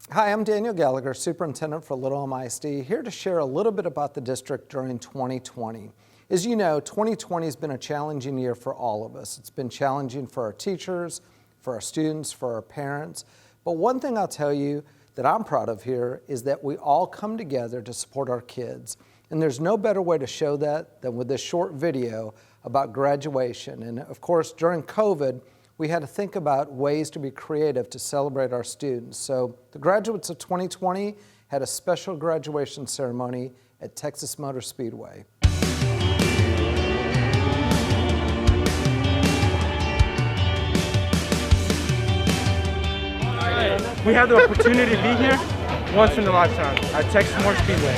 Hi, I'm Daniel Gallagher, Superintendent for Little Elm ISD, here to share a little bit about the district during 2020. As you know, 2020 has been a challenging year for all of us. It's been challenging for our teachers, for our students, for our parents. But one thing I'll tell you that I'm proud of here is that we all come together to support our kids. And there's no better way to show that than with this short video about graduation. And of course, during COVID, we had to think about ways to be creative to celebrate our students. So the graduates of 2020 had a special graduation ceremony at Texas Motor Speedway. We have the opportunity to be here once in a lifetime at Texas Motor Speedway.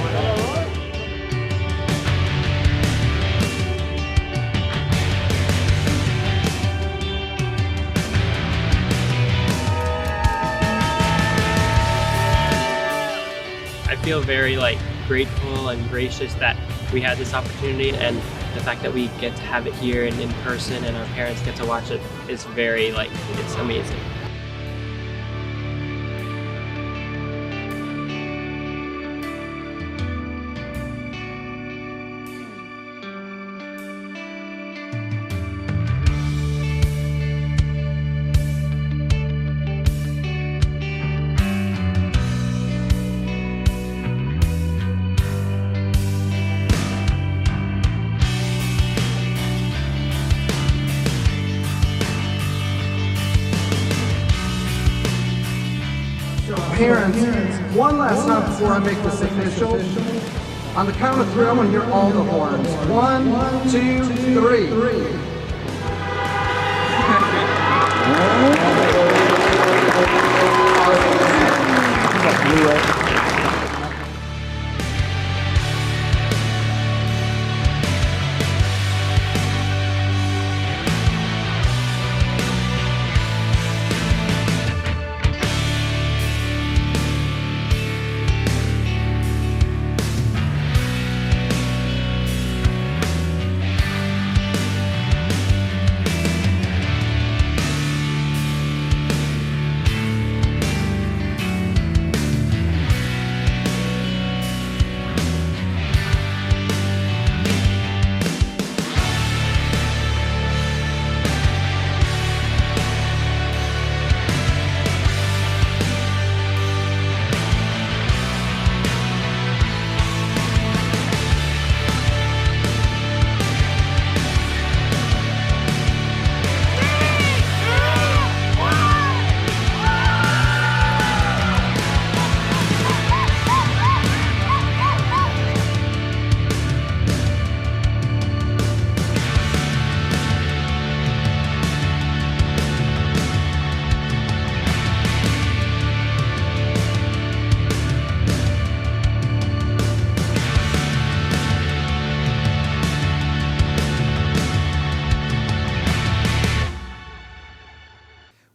I feel very grateful and gracious that we had this opportunity, and the fact that we get to have it here and in person and our parents get to watch it is very it's amazing. Parents, one last time before I make this official. On the count of three, I want to hear all the horns. 1, 2, 3.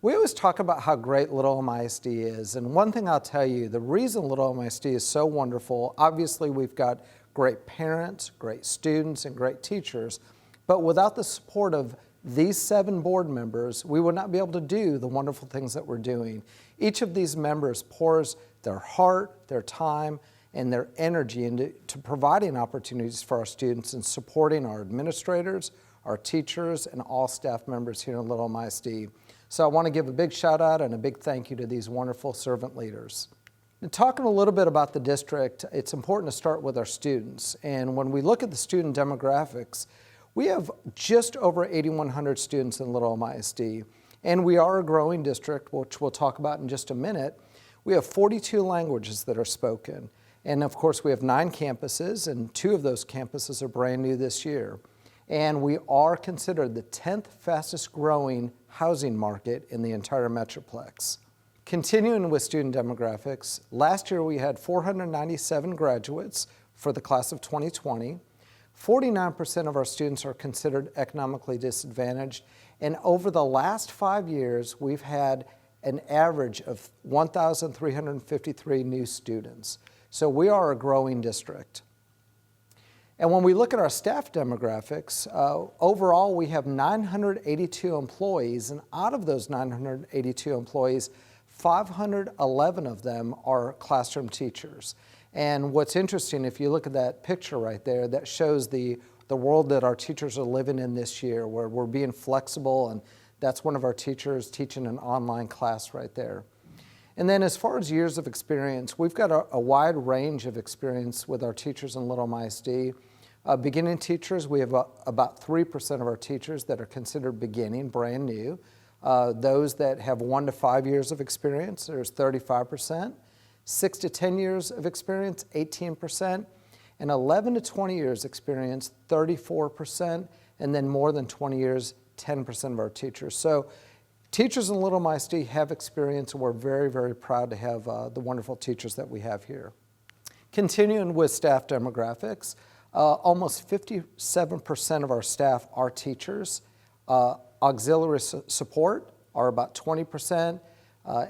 We always talk about how great Little Elm ISD is, and one thing I'll tell you, the reason Little Elm ISD is so wonderful, obviously we've got great parents, great students, and great teachers, but without the support of these 7 board members, we would not be able to do the wonderful things that we're doing. Each of these members pours their heart, their time, and their energy into providing opportunities for our students and supporting our administrators, our teachers, and all staff members here in Little Elm ISD. So I want to give a big shout out and a big thank you to these wonderful servant leaders. And talking a little bit about the district, it's important to start with our students. And when we look at the student demographics, we have just over 8,100 students in Little Elm ISD. And we are a growing district, which we'll talk about in just a minute. We have 42 languages that are spoken. And of course, we have 9 campuses, and 2 of those campuses are brand new this year. And we are considered the 10th fastest growing housing market in the entire Metroplex. Continuing with student demographics, last year we had 497 graduates for the class of 2020. 49% of our students are considered economically disadvantaged, and over the last 5 years, we've had an average of 1,353 new students. So we are a growing district. And when we look at our staff demographics, overall we have 982 employees, and out of those 982 employees, 511 of them are classroom teachers. And what's interesting, if you look at that picture right there, that shows the world that our teachers are living in this year, where we're being flexible, and that's one of our teachers teaching an online class right there. And then as far as years of experience, we've got a wide range of experience with our teachers in Little ISD. Beginning teachers, we have about 3% of our teachers that are considered beginning, brand new. Those that have 1 to 5 years of experience, there's 35%. 6 to 10 years of experience, 18%. And 11 to 20 years experience, 34%. And then more than 20 years, 10% of our teachers. So teachers in Little ISD have experience, and we're very, very proud to have the wonderful teachers that we have here. Continuing with staff demographics, almost 57% of our staff are teachers. Auxiliary support are about 20%,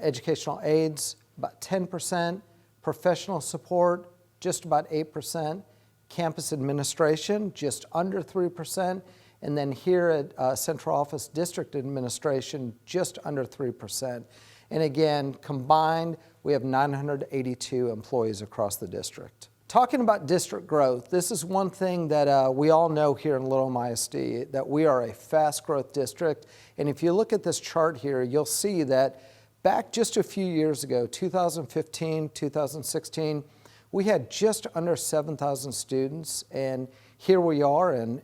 educational aides about 10%, professional support just about 8%, campus administration just under 3%, and then here at Central Office District Administration just under 3%. And again, combined, we have 982 employees across the district. Talking about district growth, this is one thing that we all know here in Little ISD, that we are a fast growth district. And if you look at this chart here, you'll see that back just a few years ago, 2015, 2016, we had just under 7,000 students. And here we are in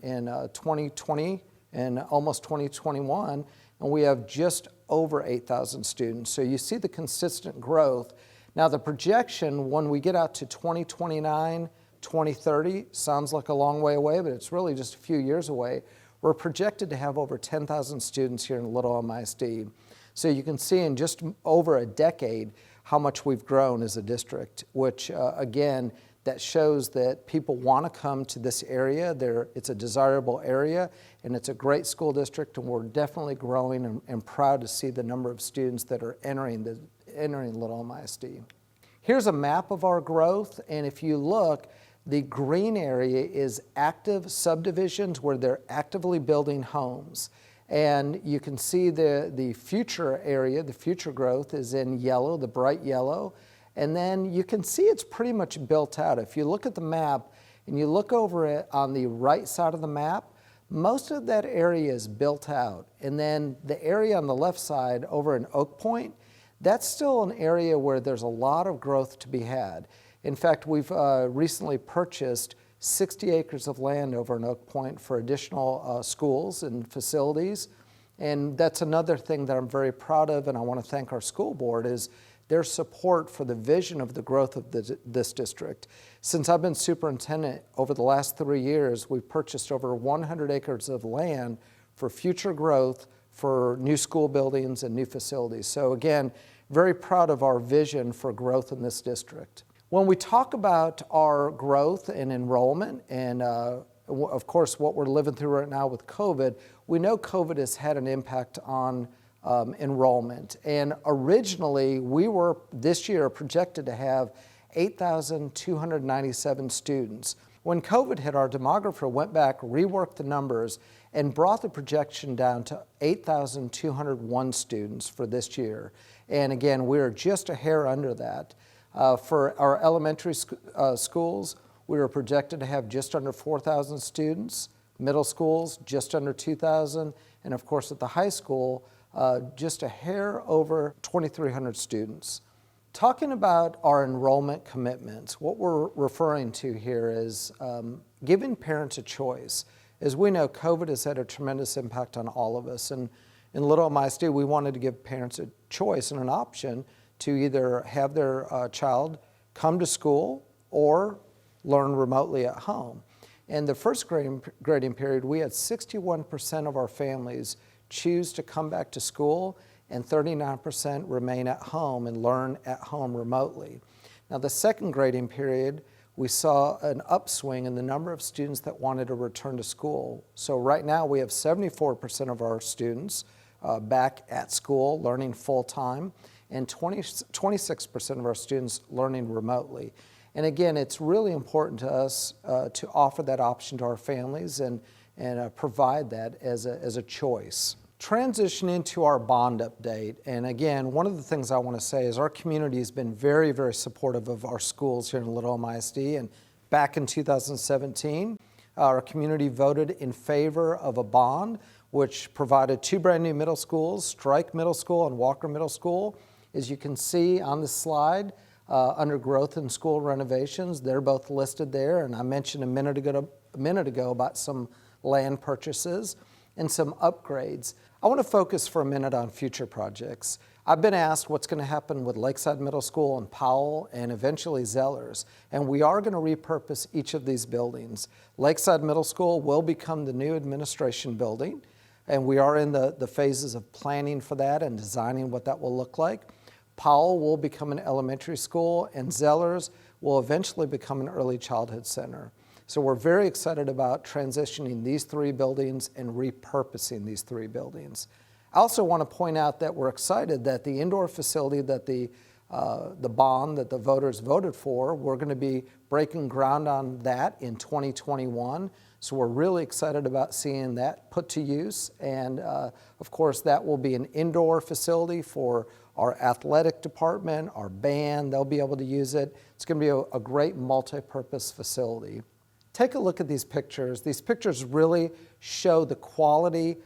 2020 and almost 2021, and we have just over 8,000 students. So you see the consistent growth. Now the projection, when we get out to 2029, 2030, sounds like a long way away, but it's really just a few years away. We're projected to have over 10,000 students here in Little ISD. So you can see in just over a decade how much we've grown as a district, which again, that shows that people want to come to this area. It's a desirable area, and it's a great school district, and we're definitely growing and proud to see the number of students that are entering Little ISD. Here's a map of our growth, and if you look, the green area is active subdivisions where they're actively building homes. And you can see the future area, the future growth is in yellow, the bright yellow. And then you can see it's pretty much built out. If you look at the map and you look over it on the right side of the map, most of that area is built out. And then the area on the left side over in Oak Point, that's still an area where there's a lot of growth to be had. In fact, we've recently purchased 60 acres of land over in Oak Point for additional schools and facilities. And that's another thing that I'm very proud of, and I want to thank our school board, is their support for the vision of the growth of this district. Since I've been superintendent, over the last 3 years, we've purchased over 100 acres of land for future growth for new school buildings and new facilities. So again, very proud of our vision for growth in this district. When we talk about our growth and enrollment and of course what we're living through right now with COVID, we know COVID has had an impact on enrollment. And originally we were this year projected to have 8,297 students. When COVID hit, our demographer went back, reworked the numbers, and brought the projection down to 8,201 students for this year. And again, we're just a hair under that. For our elementary schools, we were projected to have just under 4,000 students, middle schools just under 2,000, and of course at the high school, just a hair over 2,300 students. Talking about our enrollment commitments, what we're referring to here is giving parents a choice. As we know, COVID has had a tremendous impact on all of us, and in Little ISD, we wanted to give parents a choice and an option to either have their child come to school or learn remotely at home. In the first grading period, we had 61% of our families choose to come back to school, and 39% remain at home and learn at home remotely. Now the second grading period, we saw an upswing in the number of students that wanted to return to school. So right now we have 74% of our students back at school learning full-time, and 26% of our students learning remotely. And again, it's really important to us to offer that option to our families and provide that as a choice. Transitioning to our bond update, and again, one of the things I want to say is our community has been very, very supportive of our schools here in Little Elm ISD, and back in 2017, our community voted in favor of a bond which provided 2 brand new middle schools, Strike Middle School and Walker Middle School. As you can see on the slide, under growth and school renovations, they're both listed there, and I mentioned a minute ago about some land purchases and some upgrades. I want to focus for a minute on future projects. I've been asked what's going to happen with Lakeside Middle School and Powell and eventually Zellers, and we are going to repurpose each of these buildings. Lakeside Middle School will become the new administration building, and we are in the phases of planning for that and designing what that will look like. Powell will become an elementary school, and Zellers will eventually become an early childhood center. So we're very excited about transitioning these 3 buildings and repurposing these 3 buildings. I also want to point out that we're excited that the indoor facility that the bond that the voters voted for, we're going to be breaking ground on that in 2021. So we're really excited about seeing that put to use. And of course, that will be an indoor facility for our athletic department, our band, they'll be able to use it. It's going to be a great multi-purpose facility. Take a look at these pictures. These pictures really show the quality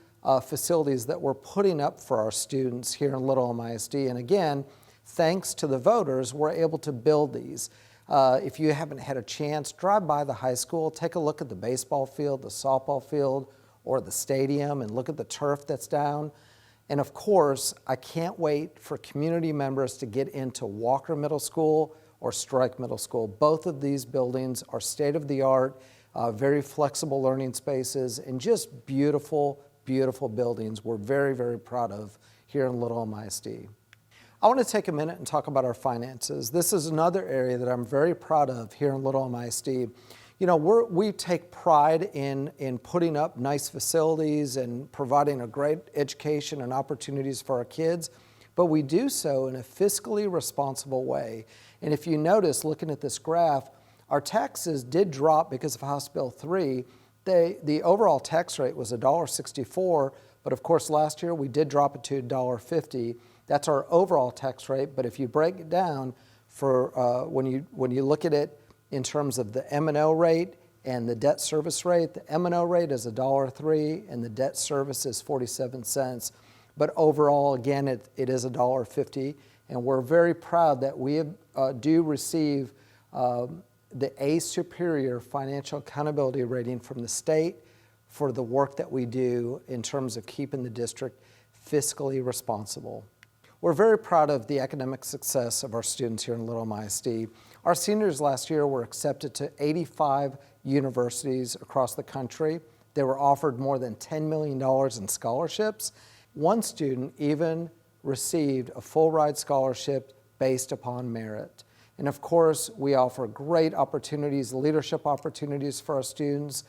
facilities that we're putting up for our students here in Little Elm ISD. And again, thanks to the voters, we're able to build these. If you haven't had a chance, drive by the high school, take a look at the baseball field, the softball field, or the stadium, and look at the turf that's down. And of course, I can't wait for community members to get into Walker Middle School or Strike Middle School. Both of these buildings are state-of-the-art, very flexible learning spaces, and just beautiful, beautiful buildings we're very, very proud of here in Little Elm ISD. I want to take a minute and talk about our finances. This is another area that I'm very proud of here in Little Elm ISD. You know, we take pride in putting up nice facilities and providing a great education and opportunities for our kids, but we do so in a fiscally responsible way. And if you notice, looking at this graph, our taxes did drop because of House Bill 3. The overall tax rate was $1.64, but of course last year we did drop it to $1.50. That's our overall tax rate, but if you break it down for when you look at it in terms of the M&O rate and the debt service rate, the M&O rate is $1.03 and the debt service is 47 cents. But overall, again, it is $1.50, and we're very proud that we do receive the A Superior Financial Accountability Rating from the state for the work that we do in terms of keeping the district fiscally responsible. We're very proud of the academic success of our students here in Little Elm ISD. Our seniors last year were accepted to 85 universities across the country. They were offered more than $10 million in scholarships. One student even received a full ride scholarship based upon merit. And of course, we offer great opportunities, leadership opportunities for our students,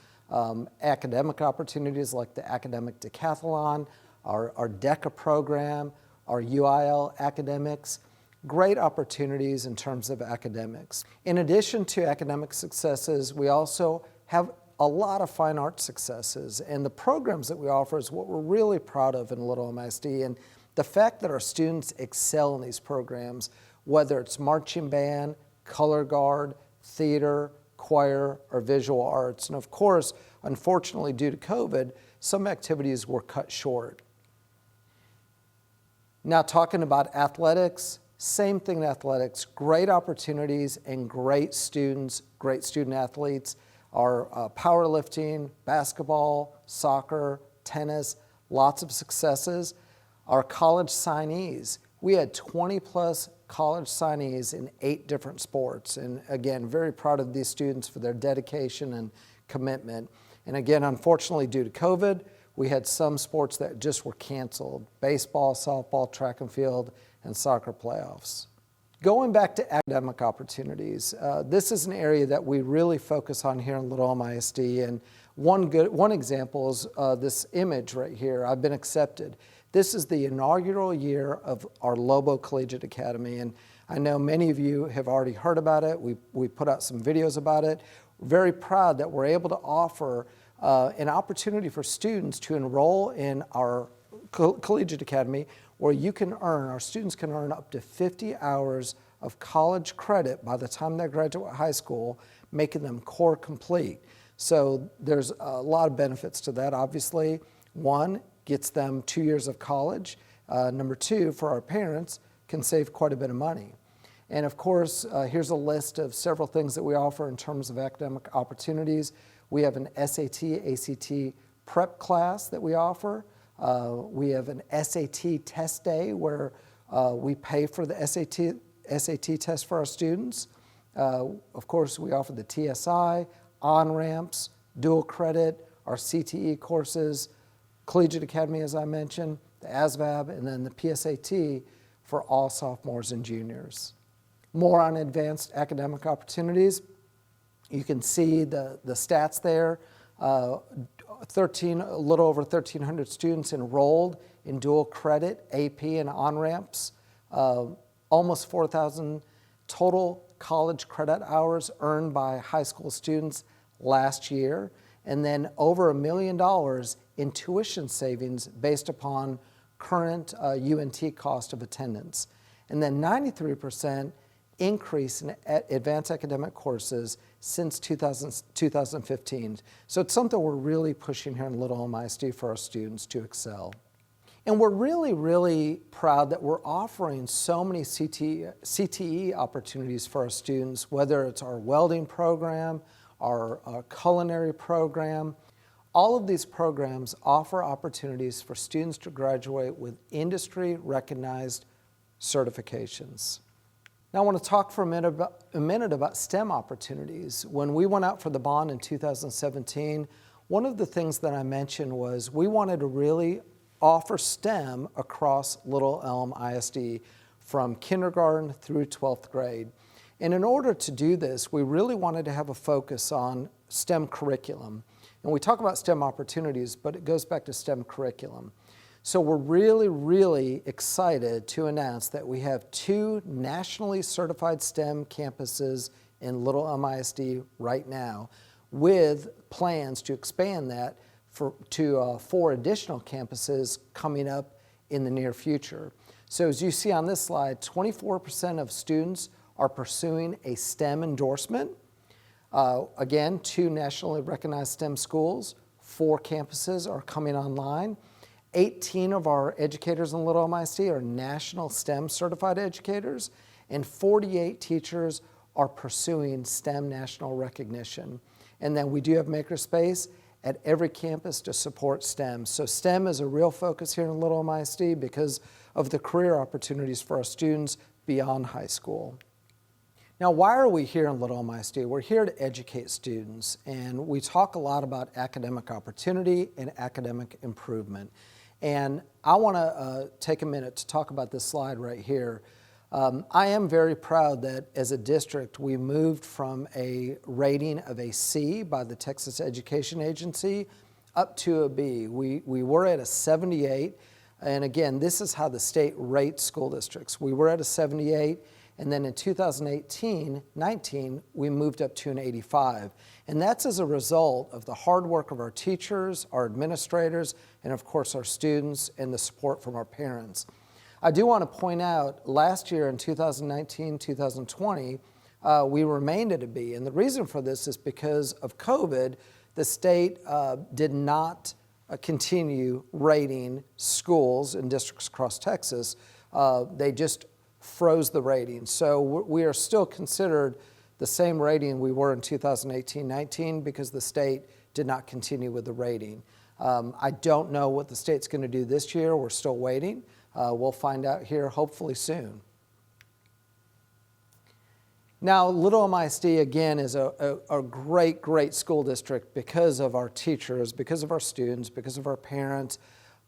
academic opportunities like the academic decathlon, our DECA program, our UIL academics, great opportunities in terms of academics. In addition to academic successes, we also have a lot of fine arts successes, and the programs that we offer is what we're really proud of in Little Elm ISD, and the fact that our students excel in these programs, whether it's marching band, color guard, theater, choir, or visual arts. And of course, unfortunately, due to COVID, some activities were cut short. Now talking about athletics, same thing in athletics, great opportunities and great students, great student athletes. Our powerlifting, basketball, soccer, tennis, lots of successes. Our college signees, we had 20 plus college signees in 8 different sports. And again, very proud of these students for their dedication and commitment. And again, unfortunately, due to COVID, we had some sports that just were canceled: baseball, softball, track and field, and soccer playoffs. Going back to academic opportunities, this is an area that we really focus on here in Little Elm ISD, and one example is this image right here. I've been accepted. This is the inaugural year of our Lobo Collegiate Academy, and I know many of you have already heard about it. We put out some videos about it. We're very proud that we're able to offer an opportunity for students to enroll in our Collegiate Academy, where you can earn, our students can earn up to 50 hours of college credit by the time they graduate high school, making them core complete. So there's a lot of benefits to that, obviously. One, gets them 2 years of college. Number two, for our parents, can save quite a bit of money. And of course, here's a list of several things that we offer in terms of academic opportunities. We have an SAT, ACT prep class that we offer. We have an SAT test day where we pay for the SAT test for our students. Of course, we offer the TSI, on-ramps, dual credit, our CTE courses, Collegiate Academy, as I mentioned, the ASVAB, and then the PSAT for all sophomores and juniors. More on advanced academic opportunities. You can see the stats there. A little over 1,300 students enrolled in dual credit, AP, and on-ramps. Almost 4,000 total college credit hours earned by high school students last year. And then over $1 million in tuition savings based upon current UNT cost of attendance. And then 93% increase in advanced academic courses since 2015. So it's something we're really pushing here in Little Elm ISD for our students to excel. And we're really, really proud that we're offering so many CTE opportunities for our students, whether it's our welding program, our culinary program. All of these programs offer opportunities for students to graduate with industry-recognized certifications. Now I want to talk for a minute about STEM opportunities. When we went out for the bond in 2017, one of the things that I mentioned was we wanted to really offer STEM across Little Elm ISD from kindergarten through 12th grade. And in order to do this, we really wanted to have a focus on STEM curriculum. And we talk about STEM opportunities, but it goes back to STEM curriculum. So we're really, really excited to announce that we have 2 nationally certified STEM campuses in Little Elm ISD right now, with plans to expand that to 4 additional campuses coming up in the near future. So as you see on this slide, 24% of students are pursuing a STEM endorsement. Again, 2 nationally recognized STEM schools, 4 campuses are coming online. 18 of our educators in Little Elm ISD are national STEM certified educators, and 48 teachers are pursuing STEM national recognition. And then we do have makerspace at every campus to support STEM. So STEM is a real focus here in Little Elm ISD because of the career opportunities for our students beyond high school. Now, why are we here in Little Elm ISD? We're here to educate students, and we talk a lot about academic opportunity and academic improvement. And I want to take a minute to talk about this slide right here. I am very proud that as a district, we moved from a rating of a C by the Texas Education Agency up to a B. We were at a 78, and again, this is how the state rates school districts. We were at a 78, and then in 2018-19, we moved up to an 85. And that's as a result of the hard work of our teachers, our administrators, and of course our students, and the support from our parents. I do want to point out, last year in 2019-2020, we remained at a B. And the reason for this is because of COVID, the state did not continue rating schools in districts across Texas. They just froze the rating. So we are still considered the same rating we were in 2018-19 because the state did not continue with the rating. I don't know what the state's going to do this year. We're still waiting. We'll find out here hopefully soon. Now, Little Elm ISD, again, is a great, great school district because of our teachers, because of our students, because of our parents,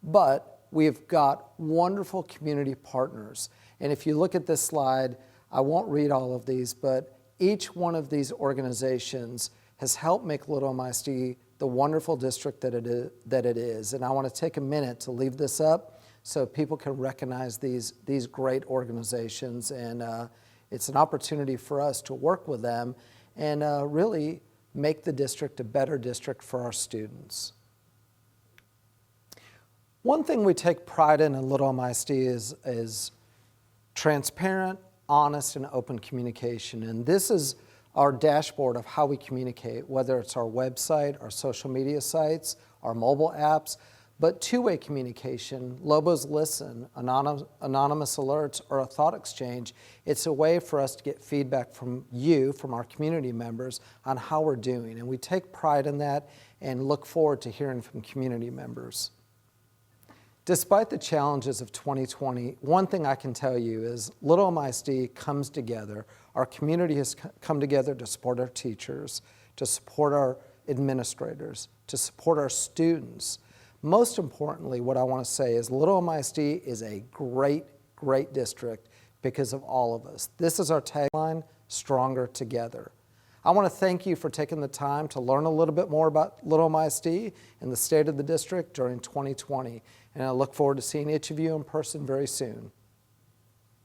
but we've got wonderful community partners. And if you look at this slide, I won't read all of these, but each one of these organizations has helped make Little Elm ISD the wonderful district that it is. And I want to take a minute to leave this up so people can recognize these great organizations. And it's an opportunity for us to work with them and really make the district a better district for our students. One thing we take pride in Little MISD is transparent, honest, and open communication. And this is our dashboard of how we communicate, whether it's our website, our social media sites, our mobile apps, but two-way communication, Lobos Listen, anonymous alerts, or a thought exchange. It's a way for us to get feedback from you, from our community members, on how we're doing. And we take pride in that and look forward to hearing from community members. Despite the challenges of 2020, one thing I can tell you is Little MISD comes together. Our community has come together to support our teachers, to support our administrators, to support our students. Most importantly, what I want to say is Little MISD is a great, great district because of all of us. This is our tagline, Stronger Together. I want to thank you for taking the time to learn a little bit more about Little MISD and the state of the district during 2020. And I look forward to seeing each of you in person very soon.